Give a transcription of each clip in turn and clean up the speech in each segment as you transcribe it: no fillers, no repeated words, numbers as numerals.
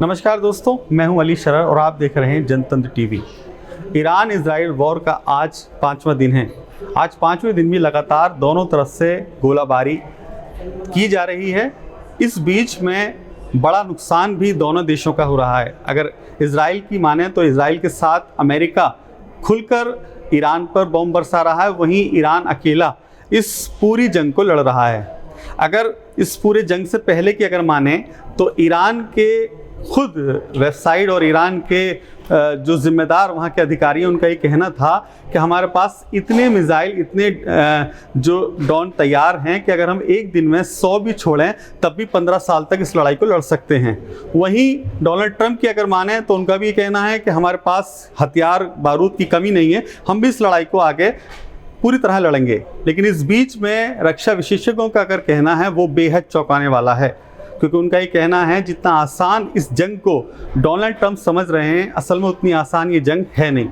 नमस्कार दोस्तों, मैं हूं अली शरर और आप देख रहे हैं जनतंत्र टीवी। ईरान इजराइल वॉर का आज 5वां दिन है। आज 5वें दिन भी लगातार दोनों तरफ से गोलाबारी की जा रही है। इस बीच में बड़ा नुकसान भी दोनों देशों का हो रहा है। अगर इजराइल की माने तो इजराइल के साथ अमेरिका खुलकर ईरान पर बम बरसा रहा है, वहीं ईरान अकेला इस पूरी जंग को लड़ रहा है। अगर इस पूरे जंग से पहले की अगर माने तो ईरान के खुद वेबसाइट और ईरान के जो जिम्मेदार वहाँ के अधिकारी हैं उनका ये कहना था कि हमारे पास इतने मिसाइल, इतने जो ड्रोन तैयार हैं कि अगर हम एक दिन में 100 भी छोड़ें तब भी 15 साल तक इस लड़ाई को लड़ सकते हैं। वहीं डोनाल्ड ट्रंप की अगर माने तो उनका भी ये कहना है कि हमारे पास हथियार बारूद की कमी नहीं है, हम भी इस लड़ाई को आगे पूरी तरह लड़ेंगे। लेकिन इस बीच में रक्षा विशेषज्ञों का अगर कहना है वो बेहद चौंकाने वाला है, क्योंकि उनका ये कहना है जितना आसान इस जंग को डोनाल्ड ट्रंप समझ रहे हैं, असल में उतनी आसान ये जंग है नहीं।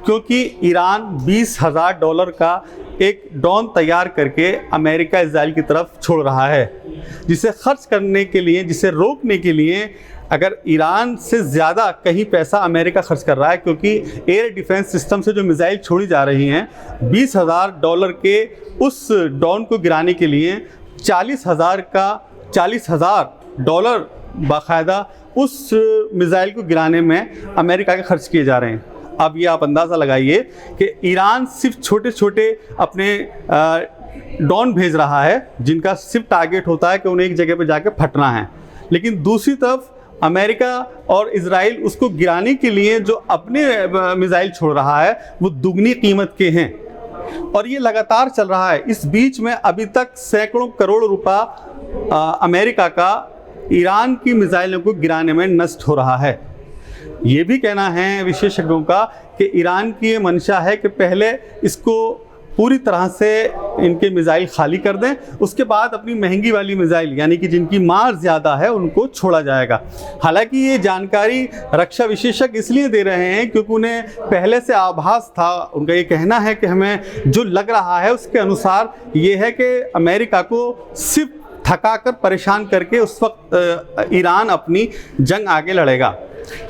क्योंकि ईरान $20,000 का एक ड्रोन तैयार करके अमेरिका इजराइल की तरफ छोड़ रहा है, जिसे खर्च करने के लिए, जिसे रोकने के लिए अगर ईरान से ज़्यादा कहीं पैसा अमेरिका खर्च कर रहा है, क्योंकि एयर डिफेंस सिस्टम से जो मिसाइल छोड़ी जा रही हैं $20,000 के उस ड्रोन को गिराने के लिए $40,000 बाकायदा उस मिसाइल को गिराने में अमेरिका के खर्च किए जा रहे हैं। अब ये आप अंदाज़ा लगाइए कि ईरान सिर्फ छोटे छोटे अपने ड्रोन भेज रहा है जिनका सिर्फ टारगेट होता है कि उन्हें एक जगह पर जाके फटना है, लेकिन दूसरी तरफ अमेरिका और इजराइल उसको गिराने के लिए जो अपने मिसाइल छोड़ रहा है वो दुगनी कीमत के हैं और ये लगातार चल रहा है। इस बीच में अभी तक सैकड़ों करोड़ रुपया अमेरिका का ईरान की मिसाइलों को गिराने में नष्ट हो रहा है। ये भी कहना है विशेषज्ञों का कि ईरान की ये मंशा है कि पहले इसको पूरी तरह से इनके मिसाइल खाली कर दें, उसके बाद अपनी महंगी वाली मिसाइल यानी कि जिनकी मार ज़्यादा है उनको छोड़ा जाएगा। हालांकि ये जानकारी रक्षा विशेषज्ञ इसलिए दे रहे हैं क्योंकि उन्हें पहले से आभास था। उनका ये कहना है कि हमें जो लग रहा है उसके अनुसार ये है कि अमेरिका को सिर्फ थकाकर परेशान करके उस वक्त ईरान अपनी जंग आगे लड़ेगा।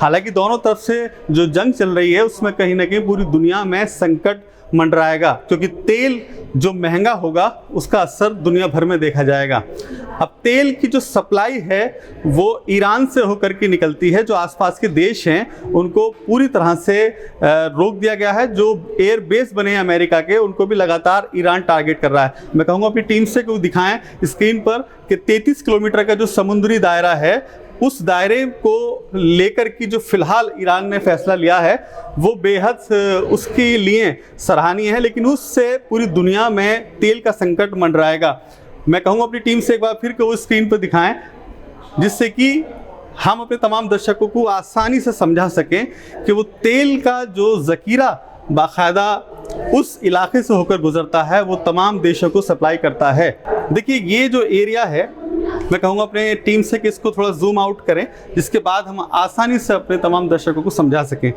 हालांकि दोनों तरफ से जो जंग चल रही है उसमें कहीं ना कहीं पूरी दुनिया में संकट मंडराएगा, क्योंकि तेल जो महंगा होगा उसका असर दुनिया भर में देखा जाएगा। अब तेल की जो सप्लाई है वो ईरान से होकर के निकलती है, जो आसपास के देश हैं उनको पूरी तरह से रोक दिया गया है। जो एयर बेस बने हैं अमेरिका के उनको भी लगातार ईरान टारगेट कर रहा है। मैं कहूँगा अपनी टीम से कि दिखाएं स्क्रीन पर कि 33 किलोमीटर का जो समुद्री दायरा है उस दायरे को लेकर की जो फिलहाल ईरान ने फैसला लिया है वो बेहद उसके लिए सराहनीय है, लेकिन उससे पूरी दुनिया में तेल का संकट मंडराएगा। मैं कहूँगा अपनी टीम से एक बार फिर कि वो स्क्रीन पर दिखाएं, जिससे कि हम अपने तमाम दर्शकों को आसानी से समझा सकें कि वो तेल का जो ज़ख़ीरा बाकायदा उस इलाके से होकर गुजरता है वो तमाम देशों को सप्लाई करता है। देखिए ये जो एरिया है, मैं कहूँगा अपने टीम से कि इसको थोड़ा जूम आउट करें, जिसके बाद हम आसानी से अपने तमाम दर्शकों को समझा सकें,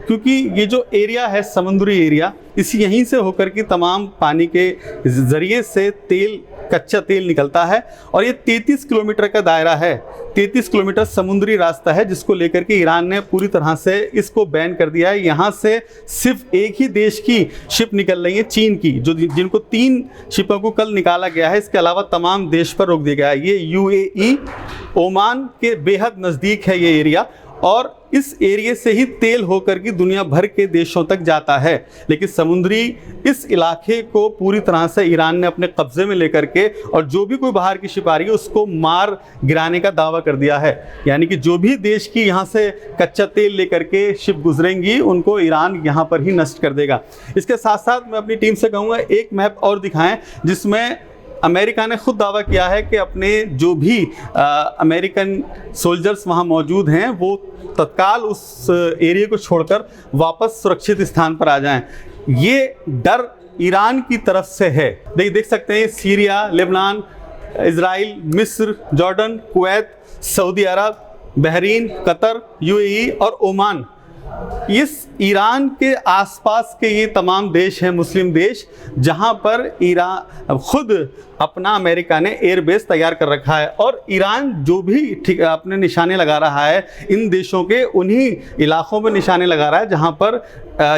क्योंकि ये जो एरिया है समुद्री एरिया, इस यहीं से होकर के तमाम पानी के ज़रिए से तेल, कच्चा तेल निकलता है और ये 33 किलोमीटर का दायरा है। 33 किलोमीटर समुद्री रास्ता है जिसको लेकर के ईरान ने पूरी तरह से इसको बैन कर दिया है। यहाँ से सिर्फ एक ही देश की शिप निकल रही है, चीन की, जिनको 3 शिपों को कल निकाला गया है। इसके अलावा तमाम देश पर रोक दिया गया है। ये UAE, ओमान के बेहद नज़दीक है ये एरिया और इस एरिया से ही तेल होकर के दुनिया भर के देशों तक जाता है। लेकिन समुद्री इस इलाके को पूरी तरह से ईरान ने अपने कब्जे में लेकर के और जो भी कोई बाहर की शिप आ रही है उसको मार गिराने का दावा कर दिया है। यानी कि जो भी देश की यहाँ से कच्चा तेल लेकर के शिप गुजरेंगी उनको ईरान यहाँ पर ही नष्ट कर देगा। इसके साथ साथ मैं अपनी टीम से कहूँगा एक मैप और दिखाएं जिसमें अमेरिका ने खुद दावा किया है कि अपने जो भी अमेरिकन सोल्जर्स वहाँ मौजूद हैं वो तत्काल उस एरिया को छोड़कर वापस सुरक्षित स्थान पर आ जाएं। ये डर ईरान की तरफ से है। देख सकते हैं सीरिया, लेबनान, इजराइल, मिस्र, जॉर्डन, कुवैत, सऊदी अरब, बहरीन, कतर, UAE और ओमान, इस ईरान के आसपास के ये तमाम देश हैं, मुस्लिम देश, जहां पर ईरान खुद अपना अमेरिका ने एयरबेस तैयार कर रखा है, और ईरान जो भी ठीक अपने निशाने लगा रहा है इन देशों के, उन्हीं इलाकों में निशाने लगा रहा है जहां पर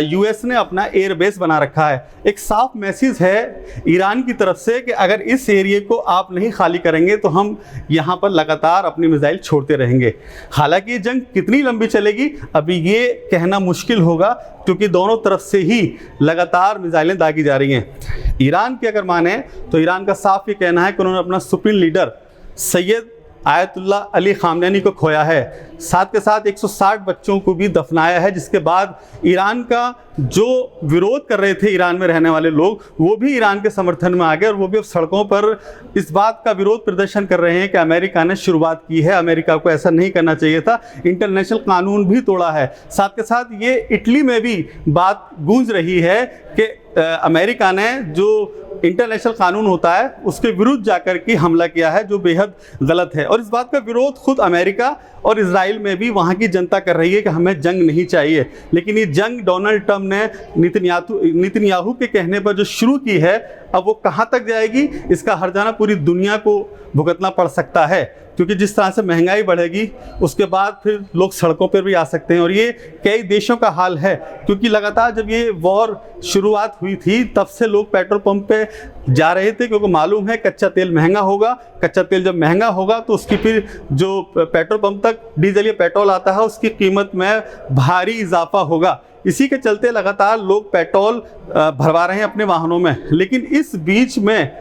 यूएस ने अपना एयरबेस बना रखा है। एक साफ मैसेज है ईरान की तरफ से कि अगर इस एरिया को आप नहीं खाली करेंगे तो हम यहाँ पर लगातार अपनी मिसाइल छोड़ते रहेंगे। हालांकि ये जंग कितनी लंबी चलेगी अभी ये कहना मुश्किल होगा, क्योंकि दोनों तरफ से ही लगातार मिसाइलें दागी जा रही हैं। ईरान की अगर माने तो ईरान का साफ ये कहना है कि उन्होंने अपना supreme leader Sayyid Ayatollah Ali Khamenei को खोया है, साथ के साथ 160 बच्चों को भी दफनाया है, जिसके बाद ईरान का जो विरोध कर रहे थे ईरान में रहने वाले लोग, वो भी ईरान के समर्थन में आ गए और वो भी अब सड़कों पर इस बात का विरोध प्रदर्शन कर रहे हैं कि अमेरिका ने शुरुआत की है, अमेरिका को ऐसा नहीं करना चाहिए था, इंटरनेशनल कानून भी तोड़ा है। साथ के साथ ये इटली में भी बात गूंज रही है कि अमेरिका ने जो इंटरनेशनल कानून होता है उसके विरुद्ध जाकर के हमला किया है, जो बेहद गलत है। और इस बात का विरोध खुद अमेरिका और इजराइल में भी वहाँ की जनता कर रही है कि हमें जंग नहीं चाहिए। लेकिन ये जंग डोनाल्ड ट्रंप ने नेतन्याहू के कहने पर जो शुरू की है, अब वो कहाँ तक जाएगी इसका हर्जाना पूरी दुनिया को भुगतना पड़ सकता है, क्योंकि जिस तरह से महंगाई बढ़ेगी उसके बाद फिर लोग सड़कों पर भी आ सकते हैं। और ये कई देशों का हाल है, क्योंकि लगातार जब ये वॉर शुरुआत हुई थी तब से लोग पेट्रोल पंप पे जा रहे थे, क्योंकि मालूम है कच्चा तेल महंगा होगा, कच्चा तेल जब महंगा होगा तो उसकी फिर जो पेट्रोल पंप तक डीजल या पेट्रोल आता है उसकी कीमत में भारी इजाफा होगा। इसी के चलते लगातार लोग पेट्रोल भरवा रहे हैं अपने वाहनों में। लेकिन इस बीच में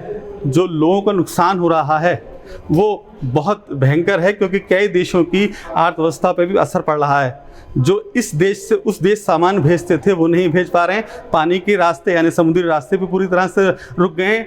जो लोगों का नुकसान हो रहा है वो बहुत भयंकर है, क्योंकि कई देशों की अर्थव्यवस्था पर भी असर पड़ रहा है। जो इस देश से उस देश सामान भेजते थे वो नहीं भेज पा रहे हैं, पानी के रास्ते यानी समुद्री रास्ते भी पूरी तरह से रुक गए।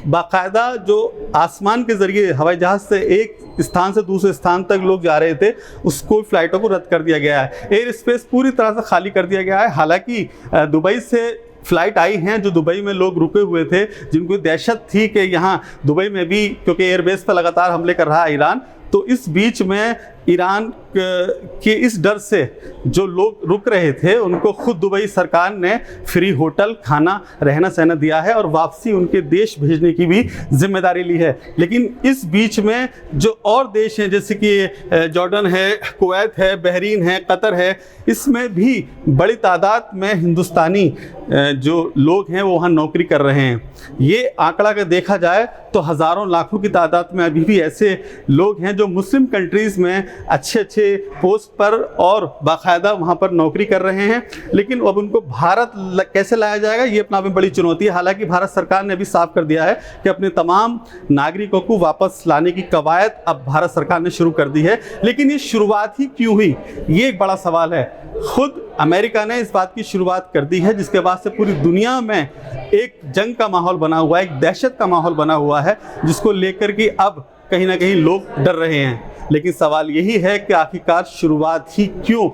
बाकायदा जो आसमान के ज़रिए हवाई जहाज़ से एक स्थान से दूसरे स्थान तक लोग जा रहे थे उसको फ्लाइटों को रद्द कर दिया गया है, एयर स्पेस पूरी तरह से खाली कर दिया गया है। हालांकि दुबई से फ़्लाइट आई हैं जो दुबई में लोग रुके हुए थे, जिनको दहशत थी कि यहाँ दुबई में भी, क्योंकि एयरबेस पर लगातार हमले कर रहा है ईरान, तो इस बीच में ईरान के इस डर से जो लोग रुक रहे थे उनको खुद दुबई सरकार ने फ्री होटल, खाना, रहना सहना दिया है और वापसी उनके देश भेजने की भी जिम्मेदारी ली है। लेकिन इस बीच में जो और देश हैं जैसे कि जॉर्डन है, कुवैत है, बहरीन है, कतर है, इसमें भी बड़ी तादाद में हिंदुस्तानी जो लोग हैं वो वहाँ नौकरी कर रहे हैं। ये आंकड़ा अगर देखा जाए तो हज़ारों लाखों की तादाद में अभी भी ऐसे लोग हैं जो मुस्लिम कंट्रीज़ में अच्छे अच्छे पोस्ट पर और बाकायदा वहाँ पर नौकरी कर रहे हैं। लेकिन अब उनको भारत कैसे लाया जाएगा ये अपना में बड़ी चुनौती है। हालांकि भारत सरकार ने भी साफ कर दिया है कि अपने तमाम नागरिकों को वापस लाने की कवायद अब भारत सरकार ने शुरू कर दी है। लेकिन ये शुरुआत ही क्यों हुई, ये एक बड़ा सवाल है। खुद अमेरिका ने इस बात की शुरुआत कर दी है, जिसके बाद से पूरी दुनिया में एक जंग का माहौल बना हुआ है, एक दहशत का माहौल बना हुआ है, जिसको लेकर के अब कहीं ना कहीं लोग डर रहे हैं। लेकिन सवाल यही है कि आखिरकार शुरुआत ही क्यों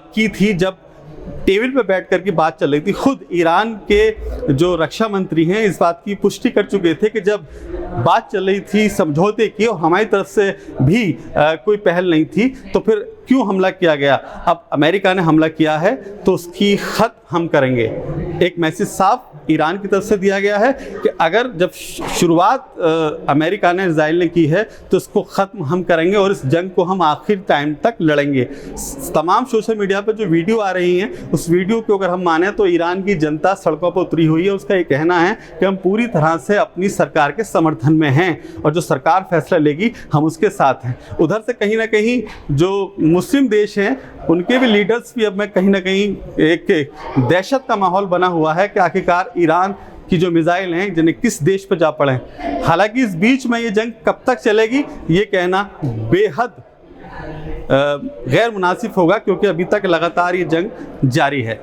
की थी, जब टेबल पर बैठ कर की बात चल रही थी। खुद ईरान के जो रक्षा मंत्री हैं इस बात की पुष्टि कर चुके थे कि जब बात चल रही थी समझौते की और हमारी तरफ से भी कोई पहल नहीं थी तो फिर क्यों हमला किया गया। अब अमेरिका ने हमला किया है तो उसकी खत हम करेंगे। एक मैसेज साफ ईरान की तरफ से दिया गया है कि अगर जब शुरुआत अमेरिका ने, इजराइल ने की है तो इसको ख़त्म हम करेंगे और इस जंग को हम आखिर टाइम तक लड़ेंगे। तमाम सोशल मीडिया पर जो वीडियो आ रही हैं उस वीडियो को अगर हम माने तो ईरान की जनता सड़कों पर उतरी हुई है। उसका ये कहना है कि हम पूरी तरह से अपनी सरकार के समर्थन में हैं और जो सरकार फैसला लेगी हम उसके साथ हैं। उधर से कहीं ना कहीं जो मुस्लिम देश हैं उनके भी लीडर्स भी अब में कहीं ना कहीं एक दहशत का माहौल बना हुआ है कि आखिरकार ईरान की जो मिसाइल हैं जिन्हें किस देश पर जा पड़े। हालांकि इस बीच में ये जंग कब तक चलेगी ये कहना बेहद गैर मुनासिब होगा, क्योंकि अभी तक लगातार ये जंग जारी है।